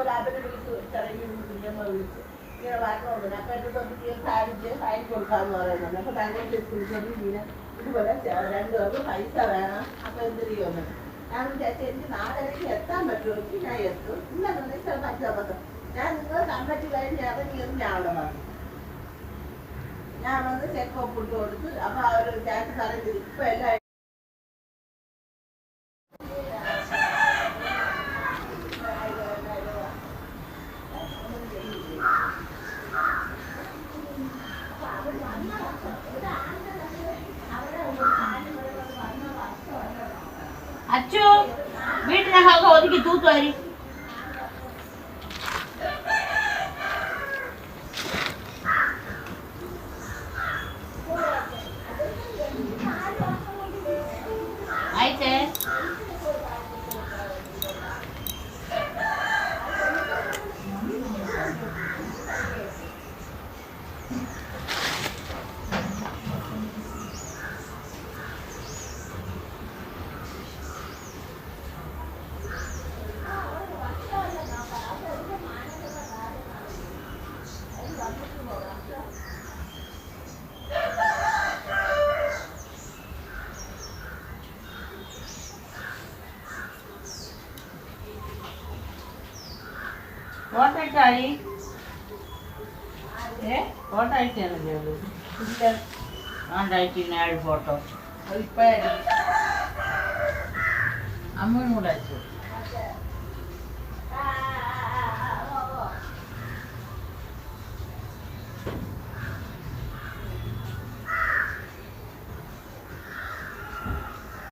ലാബിനെ വിളിച്ച് ചെറിയ കുഞ്ഞമ്മ വിളിച്ച് ഇങ്ങനെ വരണോന്ന് അപ്പം എൻ്റെ തൊട്ട് സാരിച്ച് ഫൈൻ കൊടുക്കാമെന്ന് പറയുന്നുണ്ട് അപ്പോൾ തങ്ങളുടെ സ്കൂളിൽ ഇങ്ങനെ ഇതുപോലെ രണ്ടുപേർക്ക് പൈസ വേണം അപ്പോൾ എന്ത് ചെയ്യുമെന്ന് ഞാൻ ചേച്ചി എനിക്ക് നാളേക്ക് എത്താൻ പറ്റുമെങ്കിൽ ഞാൻ എത്തും ഇല്ലെന്നുണ്ടെങ്കിൽ ചില പറ്റാൻ ഞാൻ നിങ്ങൾ കമ്പറ്റി കഴിഞ്ഞ് ഇറങ്ങിയെന്ന് ഞാൻ അവിടെ വന്നു ഞാൻ വന്ന് ചെക്ക് ഒപ്പിട്ട് കൊടുത്ത് അപ്പോൾ അവർ ചേച്ചി പറയുന്നത് ഇപ്പം എല്ലാം അച്ചു വീട്ടിനകത്ത് ഒതുക്കി തൂത്തുവാരി അയച്ചേ ഫോട്ടോ അയച്ചാടി ഫോട്ടോ അയച്ചാണല്ലേ അത് ആണ്ടായിട്ടിരുന്ന ആൾ ഫോട്ടോ ഇപ്പം അമ്മയും കൂടെ അയച്ചു